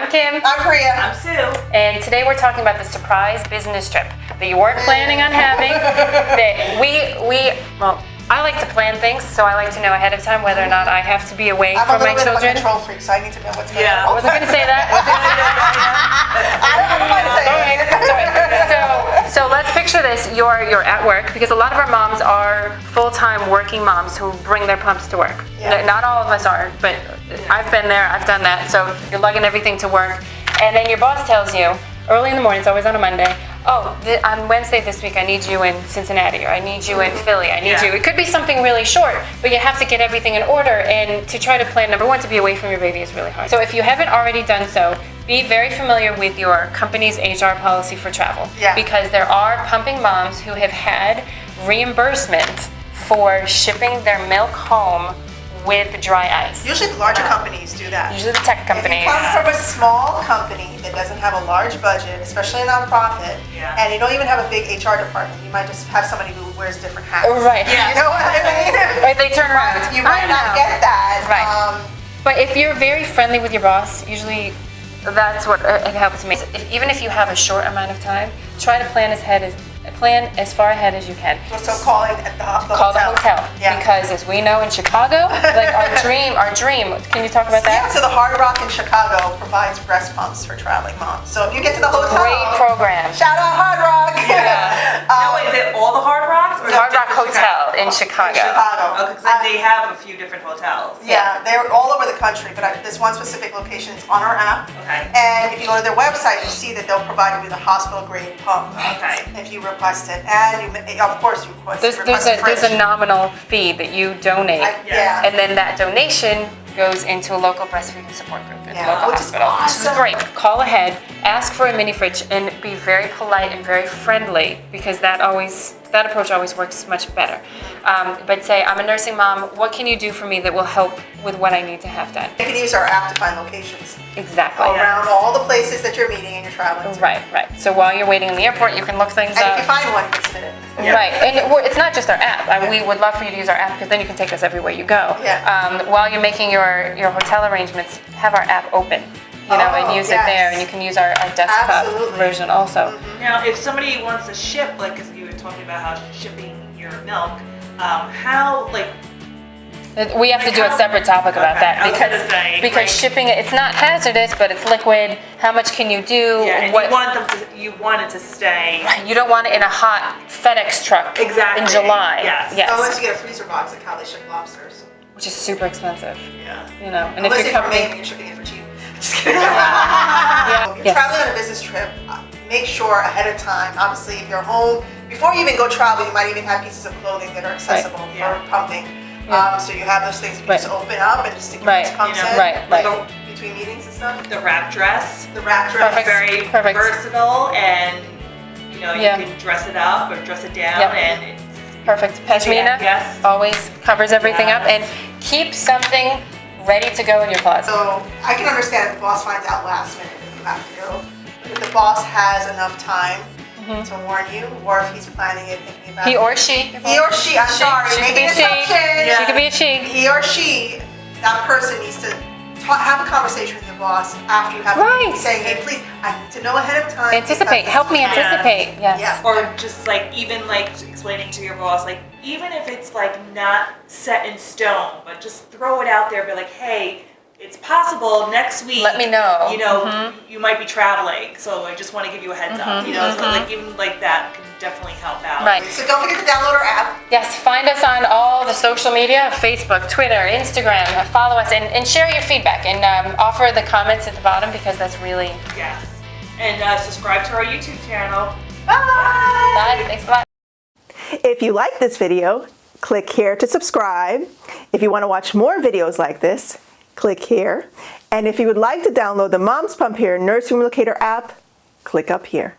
I'm Kim. I'm Priya. I'm Sue. And today we're talking about the surprise business trip that you weren't planning on having. That well, I like to plan things, so I like to know ahead of time whether or not I have to be away from my children. I'm a little bit of a control freak, so I need to know what's going on. Was I going to say that? I don't know what to say. So let's picture this. You're at work, because a lot of our moms are full-time working moms who bring their pumps to work. Yeah. Not all of us are, but I've been there, I've done that. So you're lugging everything to work, and then your boss tells you, early in the morning, it's always on a Monday, on Wednesday this week I need you in Cincinnati, or I need you in Philly, I need you. It could be something really short, but you have to get everything in order, and to try to plan, number one, to be away from your baby is really hard. So if you haven't already done so, be very familiar with your company's HR policy for travel. Yeah. Because there are pumping moms who have had reimbursement for shipping their milk home with dry ice. Usually the larger companies do that. Usually the tech companies. If you come from a small company that doesn't have a large budget, especially a nonprofit, and you don't even have a big HR department, you might just have somebody who wears different hats. Right. You know what I mean? Right, they turn around. You might not get that. Right. But if you're very friendly with your boss, usually that's what it helps me. Even if you have a short amount of time, try to plan as far ahead as you can. So calling at the hotel. Call the hotel. Yeah. Because as we know in Chicago, like our dream, can you talk about that? Yeah, so the Hard Rock in Chicago provides breast pumps for traveling moms. So if you get to the hotel. Great program. Shout out Hard Rock. Yeah. No, wait, is it all the Hard Rocks? Or Hard Rock Hotel in Chicago. Okay, because they have a few different hotels. Yeah, they're all over the country, but this one specific location is on our app. Okay. And if you go to their website, you see that they'll provide you with a hospital-grade pump. Okay. If you request it, and of course you request There's a nominal fee that you donate, yeah. and then that donation goes into a local breastfeeding support group in the local which is hospital. awesome. Which is great. Call ahead, ask for a mini fridge, and be very polite and very friendly, because that approach always works much better. But say, I'm a nursing mom, what can you do for me that will help with what I need to have done? You can use our app to find locations. Exactly. Around all the places that you're meeting and you're traveling to. Right. So while you're waiting in the airport, you can look things And up. if you find one, you can submit it. Right, and it's not just our app. We would love for you to use our app, because then you can take us everywhere you go. Yeah. While you're making your hotel arrangements, have our app open, and use it there, and you can use our desktop version also. Mm-hmm. Now, if somebody wants to ship, like, because you were talking about how shipping your milk, We have to do a separate topic about that, because shipping it's not hazardous, but it's liquid. How much can you do? Yeah, and you want it to stay. You don't want it in a hot FedEx truck in July. Yes. Unless you get a freezer box, like how they ship lobsters. Which is super expensive. Yeah. And unless if you're from Maine and you're shipping it for cheap. Just kidding. If you're traveling on a business trip, make sure ahead of time. Obviously, if you're home, before you even go travel, you might even have pieces of clothing that are accessible for pumping. So you have those things you can just open up and just stick your pumps in. Between meetings and stuff. The wrap dress. The wrap dress. Very versatile, and you can dress it up or dress it down, and it's perfect. Pashmina always covers everything up, and keep something ready to go in your closet. So I can understand if the boss finds out last minute that you have to go, but if the boss has enough time to warn you, or if he's planning it, thinking about he or she. I'm sorry, making assumptions. She could be a she. He or she, that person needs to have a conversation with your boss after you have a meeting, saying, hey, please, I need to know ahead of time. Anticipate. Help me anticipate. Yes. Or just even explaining to your boss, even if it's not set in stone, but just throw it out there, be like, hey, it's possible next week. Let me know. You might be traveling, so I just want to give you a heads up. So even that can definitely help out. Right. So don't forget to download our app. Yes, find us on all the social media, Facebook, Twitter, Instagram. Follow us and share your feedback, and offer the comments at the bottom, because that's really... Yes. And subscribe to our YouTube channel. Bye! Bye. Thanks a lot. If you like this video, click here to subscribe. If you want to watch more videos like this, click here. And if you would like to download the MomsPumpHere Nursery Locator app, click up here.